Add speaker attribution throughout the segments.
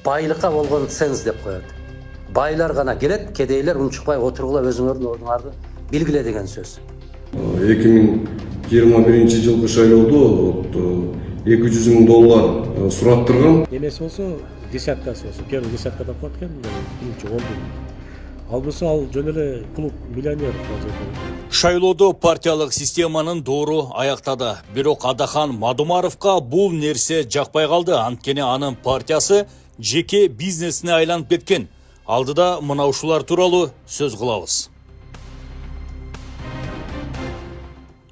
Speaker 1: байлыққа болгон сенс деп коет. Байлар гана келет, кедейлер унчукпай отургула өзүңөрдүн ордуңарды билгиле деген сөз.
Speaker 2: 2021 жылғы шайлоодо $200,000 сураттырган.
Speaker 3: Немesi болсо десяткасы болсо, первый десяткада коет экен, биринчи 10 000. Ал болсо ал жөн эле клуб миллионер.
Speaker 4: Шайлоодо партиялык системанын доору аяктады. Бирок Адахан Мадумаровго бул нерсе жакпай калды. Анткени анын партиясы жеке бизнесине айланып кеткен. Алдыда мына ушулар тууралуу сөз кылабыз.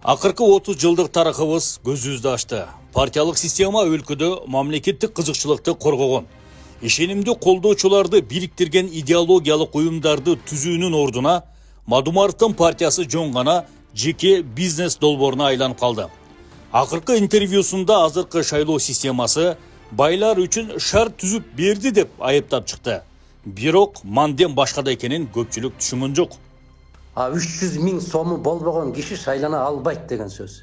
Speaker 4: Акыркы 30 жылдык тарыхыбыз көзүбүздү ачты. Партиялык система өлкөдө мамлекеттик кызыкчылыкты коргогон. Ишенимди колдоочуларды бириктирген идеологиялык уюмдарды түзүүнүн ордуна Мадумаровдун партиясы жөн гана жеке бизнес долбооруна айланып калды. Акыркы интервьюсунда азыркы шайлоо системасы байлар үчүн шарт түзүп берди деп айыптап чыкты. Бирок мандем башкада экенин көпчүлүк түшүнгөн жок.
Speaker 1: 300.000 сому болбогон киши шайлана албайт деген сөз.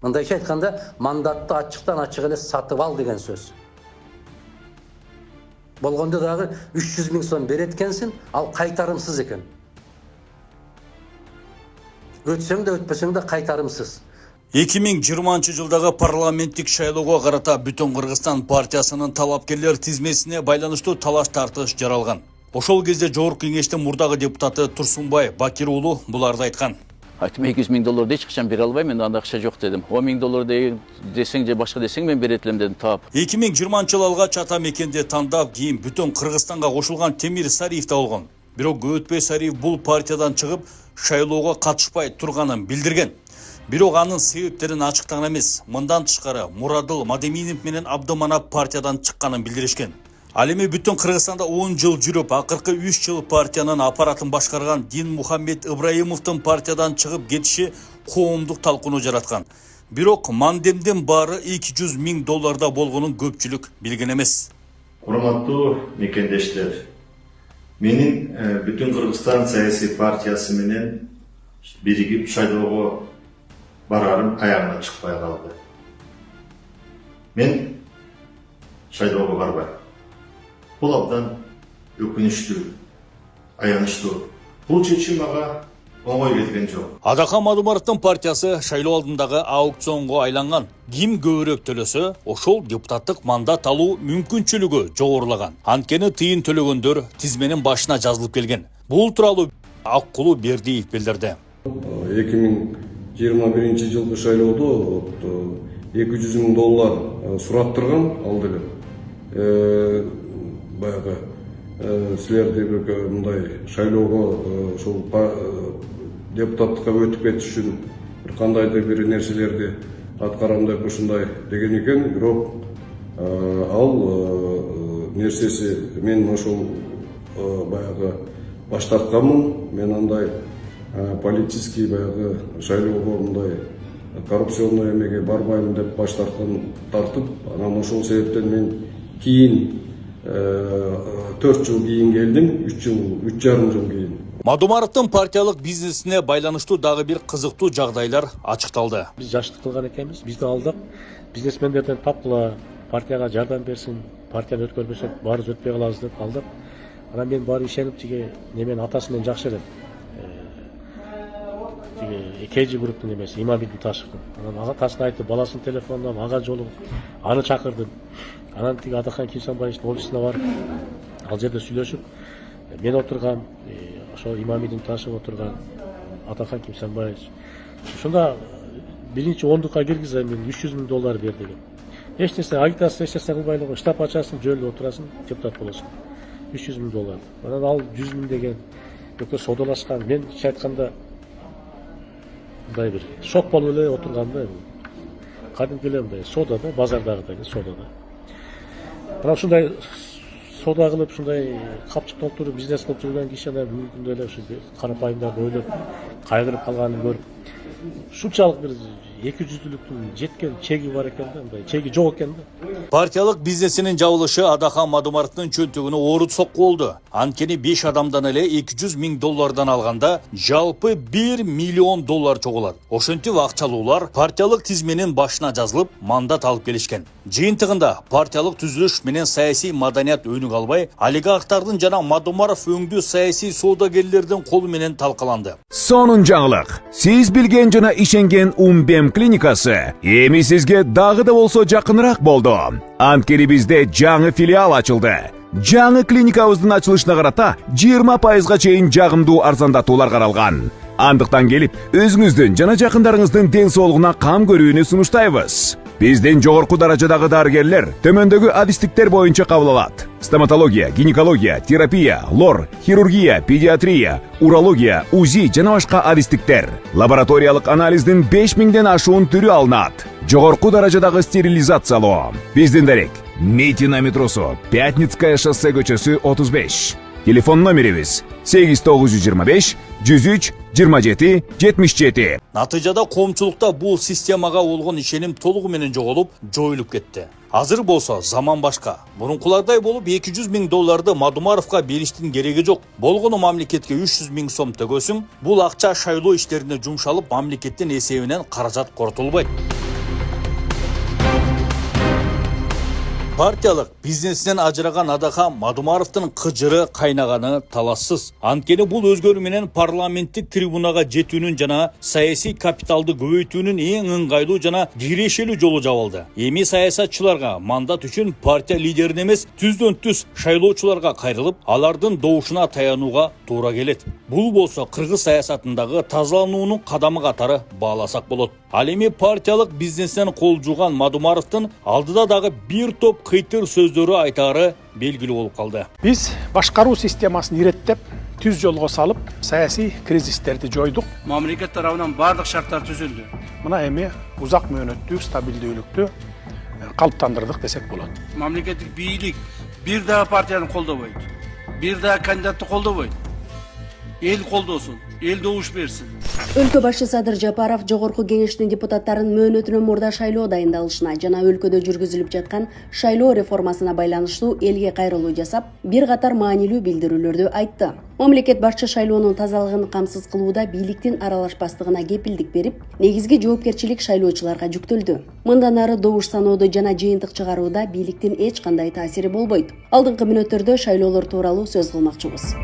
Speaker 1: Мындайча айтканда, мандатты ачыктан ачык эле сатып ал деген сөз. Болгондо дагы 300.000 сом берет экенсиң, ал кайтарымсыз экен. Өтсөң да өтпөсөң да кайтарымсыз.
Speaker 4: 2020 жылдагы парламенттик шайлоого карата Бүтүн Кыргызстан партиясынын талапкерлер тизмесине байланыштуу талаш тартыш жаралган. Ошол кезде Жогорку Кеңештин мурдагы депутаты Турсунбай Бакир уулу буларды айткан.
Speaker 5: Айтым $200,000 эч качан бере албайм, мен анда акча жок дедим. $10,000 десең же башка десең мен берет элем дедим таап.
Speaker 4: 2020 жыл алгач ата мекенде тандап кийин Бүтүн Кыргызстанга кошулган Темир Сариев да болгон. Бирок өтпөй Сариев бул партиядан чыгып шайлоого катышпай турганын билдирген. Бирок анын себептерин ачыктаган эмес. Мындан тышкары Мурадыл Мадеминов менен Абдыманап партиядан чыкканын билдиришкен. Ал эми Бүтүн Кыргызстанда 10 жыл жүрүп, акыркы 3 жыл партиянын аппаратын башкарган Дин Мухаммед Ибраимовдун партиядан чыгып кетиши коомдук талкууну жараткан. Бирок мандемдин баары $200,000 болгонун көпчүлүк билген эмес.
Speaker 6: Урматтуу мекендештер, менин Бүтүн Кыргызстан саясий партиясы менен биригип шайлоого барарым аягына чыкпай калды. Мен шайлоого барбайм. Бул абдан өкүнүчтүү, аянычтуу. Бул чечим мага оңой келген жок.
Speaker 4: Адахан Мадумаровдун партиясы шайлоо алдындагы аукционго айланган. Ким көбүрөөк төлөсө, ошол депутаттык мандат алуу мүмкүнчүлүгү жогорулаган. Анткени тыйын төлөгөндөр тизменин башына жазылып келген. Бул тууралуу Аккулу Бердиев билдирди.
Speaker 2: 2021 жылғы шайлоодо $200,000 сураттырган алды. Баягы силерди мындай шайлоого ошол депутаттыкка өтүп кетиш үчүн бир кандайдыр бир нерселерди аткарам деп ушундай деген экен. Бирок ал нерсеси мен ошол баягы баш тартканмын. Мен андай политический баягы шайлоого мындай коррупционный эмеге барбайм деп баш тартып, анан ошол себептен мен кийин 4 жыл кийин келдим, 3,5 жыл кийин.
Speaker 4: Мадумаровдун партиялык бизнесине байланыштуу дагы бир кызыктуу жагдайлар ачыкталды.
Speaker 3: Биз жаштык кылган экенбиз, бизди алдап бизнесмендерден тапкыла, партияга жардам берсин, партияны өткөрбөсөк баарыбыз өтпөй калабыз деп алдап. Анан мен баары ишенип тиги немен атасы менен жакшы элем. Экеji групптун эмеси Имамидин Ташевдин. Анан ага тасын айтып, баласынын телефонунан ага жолугуп, аны чакырдым. Анан тиги Адахан Кимсанбаевдин офисине барып, ал жерде сүйлөшүп, мен отурган, ошо Имамидин Ташев отурган, Адахан Кимсанбаев. Ошондо биринчи 10дукка киргизем, мен $300,000 бер деген. Эч нерсе агитация эч нерсе кылбай эле, штаб ачасың, жөн отурасың, депутат болосуң. $300,000. Анан ал 100,000 деген өкө содалашкан. Мен айтканда мындай бир шок болуп эле отурганда, кадимки эле мындай содада, базардагы содада. Анан ушундай сода кылып, ушундай капчык толтуруп бизнес кылып жүргөн киши анан бүгүнкү күндө эле ушу карапайымдарды ойлоп, кайгырып калганын көрүп, ушунчалык бир 200'lüktün жеткен чеги бар экен да, мындай чеги жок экен да.
Speaker 4: Партиялык бизнесинин жабылышы Адахан Мадумаровдун чөнтөгүнө оорут сокку болду. Анткени 5 адамдан эле 200 000 доллардан алганда жалпы 1 миллион доллар чогулат. Ошентип акчалуулар партиялык тизменин башына жазылып, мандат алып келишкен. Жыйынтыгында партиялык түзүлүш менен саясий маданият өнүк албай, олигархтардын жана Мадумаров өңдүү саясий соодагерлердин колу менен талкаланды.
Speaker 7: Сонун жаңылык. Сиз билген жана ишенген Умбем клиникасы эми сизге дагы да болсо жакыныраак болду. Анткени бизде жаңы филиал ачылды. Жаңы клиникабыздын ачылышына карата 20%га чейин жагымдуу арзандатуулар каралган. Андыктан келип, өзүңүздүн жана жакындарыңыздын ден соолугуна кам көрүүнү сунуштайбыз. Биздин жогорку даражадагы дарыгерлер төмөндөгү адистиктер боюнча кабыл алат. Стоматология, гинекология, терапия, лор, хирургия, педиатрия, урология, УЗИ жана башка адистиктер. Лабораториялык анализдин 5000ден ашуун түрү алынат. Жогорку даражадагы стерилизациялоо. Биздин дарек Митина метросу, Пятницкая шоссе көчөсү 35. Телефон номерибиз 8925 103 27 77.
Speaker 4: Натыйжада коомчулукта бул системага болгон ишеним толугу менен жоголуп, жоюлуп кетти. Азыр болсо заман башка. Мурункулардай болуп 200 000 долларды Мадумаровго бериштин кереги жок. Болгону мамлекетке 300 000 сом төгөсүң, бул акча шайлоо иштерине жумшалып, мамлекеттин эсебинен каражат коротулбайт. Партиялык бизнесинен ажыраган Адахан Мадумаровдун кыжыры кайнаганы талассыз. Анткени бул өзгөрүү менен парламенттик трибунага жетүүнүн жана саясий капиталды көбөйтүүнүн эң ыңгайлуу жана кирешелүү жолу жабылды. Эми саясатчыларга мандат үчүн партия лидерин эмес, түздөн түз шайлоочуларга кайрылып, алардын добушуна таянууга туура келет. Бул болсо кыргыз саясатындагы тазалануунун кадамы катары бааласак болот. Ал эми партиялык бизнесинен кол жууган Мадумаровдун алдыда дагы бир топ кыйтыр сөздөрү айтаары белгилүү болуп калды.
Speaker 8: Биз башкаруу системасын иреттеп, түз жолго салып, саясий кризистерди жойдук.
Speaker 9: Мамлекет тарабынан бардык шарттар түзүлдү.
Speaker 8: Мына эми узак мөөнөттүү стабилдүүлүктү калыптандырдык десек болот.
Speaker 9: Мамлекеттик бийлик бир дагы партияны колдобойт. Бир дагы кандидатты колдобойт. Эл колдосун, эл добуш берсин.
Speaker 10: Өлкө башы Садыр Жапаров жогорку кеңештин депутаттарын мөөнөтүнөн мурда шайлоо дайындалышына жана өлкөдө жүргүзүлүп жаткан шайлоо реформасына байланыштуу элге кайрылуу жасап, бир катар маанилүү билдирүүлөрдү айтты. Мамлекет башчы шайлоонун тазалыгын камсыз кылууда бийликтин аралашпастыгына кепилдик берип, негизги жоопкерчилик шайлоочуларга жүктөлдү. Мындан ары добуш саноодо жана жыйынтык чыгарууда бийликтин эч кандай таасири болбойт. Алдыңкы мүнөттөрдө шайлоолор тууралуу сөз кылмакчыбыз.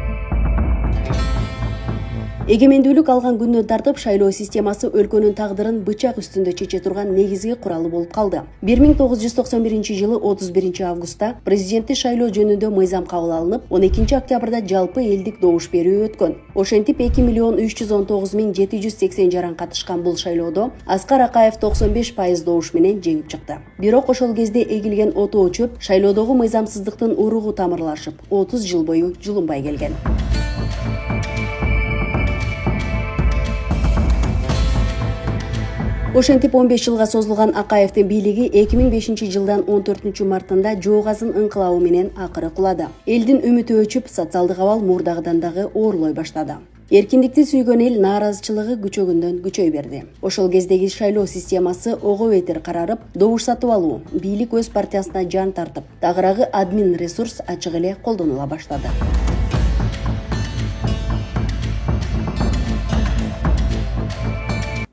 Speaker 10: Эгемендүүлүк алган күндөн тартып шайлоо системасы өлкөнүн тагдырын бычак үстүндө чече турган негизги куралы болуп калды. 1991 31 августта президенттик шайлоо жөнүндө мыйзам кабыл алынып, 12 октябрда жалпы элдик добуш берүү өткөн. Ошентип 2 319 780 жаран катышкан бул шайлоодо Аскар Акаев 95% добуш менен жеңип чыкты. Бирок ошол кезде эгилген отоо чөп шайлоодогу мыйзамсыздыктын уругу тамырлашып, 30 жыл бою жулунбай келген. Ошентип 15 жылга созулган Акаевдин бийлиги 2005 жылдан 14 мартында жоогазын ыңкылабы менен акыры кулады. Элдин үмүтү өчүп, социалдык абал мурдагыдан дагы оорлой баштады. Эркиндикти сүйгөн эл нааразычылыгы күчөгөндөн күчөй берди. Ошол кездеги шайлоо системасы ого бетер карарып, добуш сатып алуу, бийлик өз партиясына жан тартып, дагыраагы админ ресурс ачык эле колдонула баштады.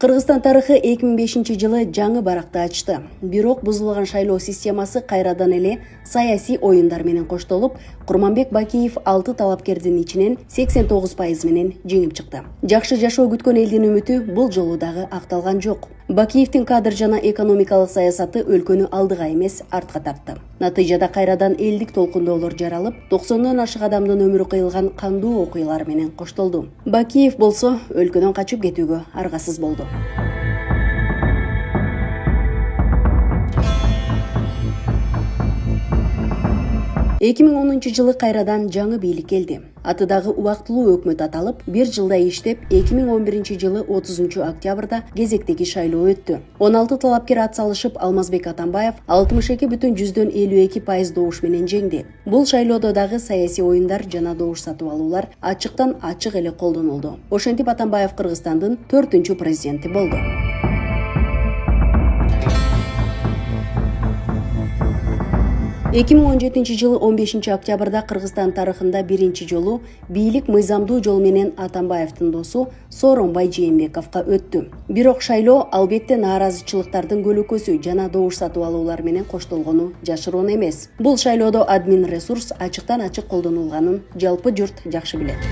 Speaker 10: Кыргызстан тарыхы 2005 жылы жаңы баракты ачты. Бирок бузулган шайлоо системасы кайрадан эле саясий оюндар менен коштолуп, Курманбек Бакиев 6 талапкердин ичинен 89% менен жеңип чыкты. Жакшы жашоо күткөн элдин үмүтү бул жолу дагы акталган жок. Бакиевдин кадр жана экономикалык саясаты өлкөнү алдыга эмес, артка тартты. Натыйжада кайрадан элдик толкундоолор жаралып, 90дон ашык адамдын өмүрү кыйылган кандуу окуялар менен коштолду. Бакиев болсо өлкөдөн качып кетүүгө аргасыз болду. 2010-жылы кайрадан жаңы бийлик келди. Аты дагы убактылуу өкмөт аталып, 1 жылдай иштеп, 2011-жылы 30 октябрда кезектеги шайлоо өттү. 16 талапкер ат салышып, Алмазбек Атамбаев 62,52% добуш менен жеңди. Бул шайлоодо дагы саясий оюндар жана добуш сатып алуулар ачыктан ачык эле колдонулду. Ошентип Атамбаев Кыргызстандын 4-ч президенти болду. 2017-жылы 15 октябрда Кыргызстан тарыхында биринчи жолу бийлик мыйзамдуу жол менен Атамбаевдин досу Сооронбай Жээнбековго өттү. Бирок шайлоо албетте нааразычылыктардын көлөкөсү жана добуш сатып алуулар менен коштолгону жашыруун эмес. Бул шайлоодо админ ресурс ачыктан ачык колдонулганын жалпы журт жакшы билет.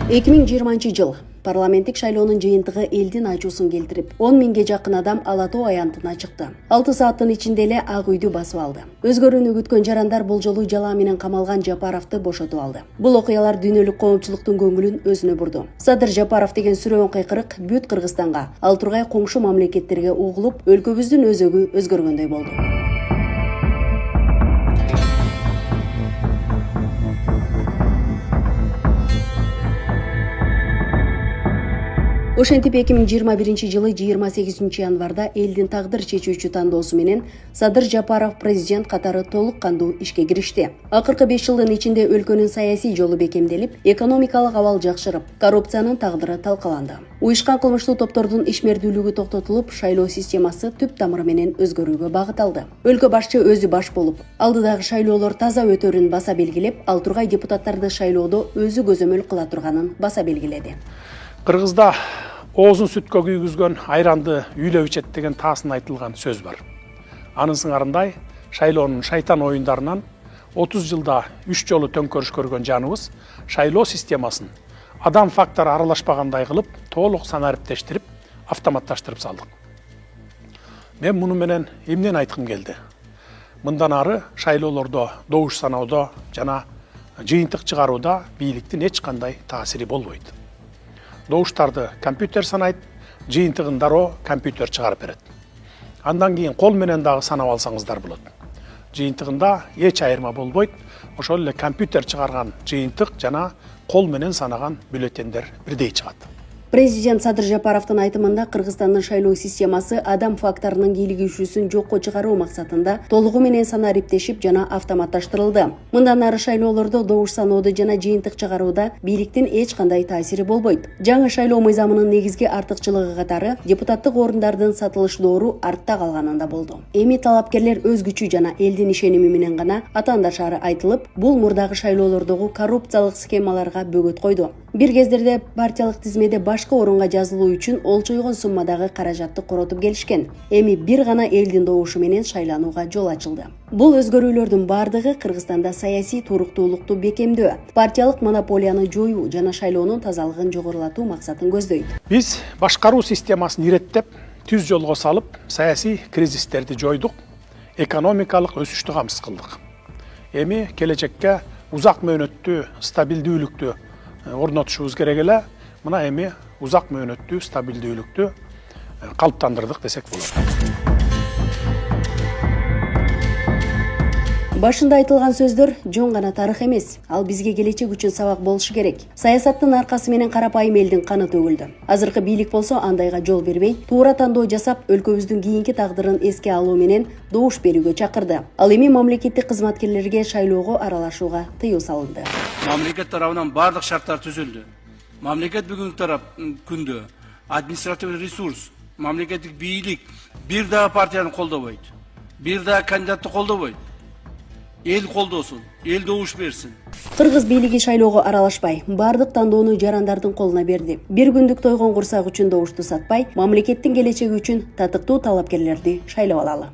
Speaker 10: 2020 жыл парламенттик шайлоонун жыйынтыгы элдин ачуусун келтирип, 10 миңге жакын адам Ала Тоо аянтына чыкты. 6 сааттын ичинде эле Ак үйдү басып алды. Өзгөрүүнү күткөн жарандар бул жолу жала менен камалган Жапаровду бошотуп алды. Бул окуялар дүйнөлүк коомчулуктун көңүлүн өзүнө бурду. Садыр Жапаров деген сүрөөн кыйкырык бүт Кыргызстанга, ал тургай коңшу мамлекеттерге угулуп, өлкөбүздүн өзөгү өзгөргөндөй болду. Ошентип 2021 жылы 28 январда элдин тагдыр чечүүчү тандоосу менен Садыр Жапаров президент катары толук кандуу ишке киришти. Акыркы 5 жылдын ичинде өлкөнүн саясий жолу бекемделип, экономикалык абал жакшырып, коррупциянын тагдыры талкаланды. Уюшкан кылмыштуу топтордун ишмердүүлүгү токтотулуп, шайлоо системасы түп тамыры менен өзгөрүүгө багыт алды. Өлкө башчы өзү баш болуп, алдыдагы шайлоолор таза өтөрүн баса белгилеп, ал тургай депутаттарды шайлоодо өзү көзөмөл кыла турганын баса белгиледи.
Speaker 8: Кыргызда оозун сүткө күйгүзгөн айранды үйлөп ичет деген таасын айтылган сөз бар. Анын сыңарындай шайлоонун шайтан оюндарынан 30 жылда 3 жолу төңкөрүш көргөн жаныбыз шайлоо системасын адам фактору аралашпагандай кылып, толук санариптештирип, автоматташтырып салдык. Мен муну менен эмнени айткым келди? Мындан ары шайлоолордо добуш саноодо жана жыйынтык чыгарууда бийликтин эч кандай таасири болбойт. Добуштарды компьютер санайт, жыйынтыгын дароо компьютер чыгарып берет. Андан кийин кол менен дагы санап алсаңыздар болот. Жыйынтыгында эч айырма болбойт. Ошол эле компьютер чыгарган жыйынтык жана кол менен санаган бюллетендер бирдей чыгат.
Speaker 10: Президент Садыр Жапаровдун айтымында Кыргызстандын шайлоо системасы адам факторунун кийлигишүүсүн жокко чыгаруу максатында толугу менен санариптешип жана автоматташтырылды. Мындан ары шайлоолордо добуш саноодо жана жыйынтык чыгарууда бийликтин эч кандай таасири болбойт. Жаңы шайлоо мыйзамынын негизги артыкчылыгы катары депутаттык орундардын сатылыш доору артта калганында болду. Эми талапкерлер өз күчү жана элдин ишеними менен гана атаандашары айтылып, бул мурдагы шайлоолордогу коррупциялык схемаларга бөгөт койду. Бир кездерде партиялык тизмеде башка орунга жазылуу үчүн олчойгон суммадагы каражатты коротуп келишкен. Эми бир гана элдин добушу менен шайланууга жол ачылды. Бул өзгөрүүлөрдүн бардыгы Кыргызстанда саясий туруктуулукту бекемдөө, партиялык монополияны жоюу жана шайлоонун тазалыгын жогорулатуу максатын көздөйт.
Speaker 8: Биз башкаруу системасын иреттеп, түз жолго салып, саясий кризистерди жойдук, экономикалык өсүштү камсыз кылдык. Эми келечекке узак мөөнөттүү стабилдүүлүктү орнотушубуз керек эле. Мына эми узак мөөнөттүү стабилдүүлүктү калыптандырдык десек болот.
Speaker 10: Башында айтылган сөздөр жөн гана тарых эмес, ал бизге келечек үчүн сабак болушу керек. Саясаттын аркасы менен карапайым элдин каны төгүлдү. Азыркы бийлик болсо андайга жол бербей, туура тандоо жасап, өлкөбүздүн кийинки тагдырын эске алуу менен добуш берүүгө чакырды. Ал эми мамлекеттик кызматкерлерге шайлоого аралашууга тыюу салынды.
Speaker 9: Мамлекет тарабынан бардык шарттар түзүлдү. Мамлекет бүгүнкү тарап күндө административный ресурс, мамлекеттик бийлик бир дагы партияны колдобойт. Бир дагы кандидатты колдобойт. Эл колдосун, эл добуш берсин.
Speaker 10: Кыргыз бийлиги шайлоого аралашпай, бардык тандоону жарандардын колуна берди. Бир күндүк тойгон курсак үчүн добушту сатпай, мамлекеттин келечеги үчүн татыктуу талапкерлерди шайлап алалы.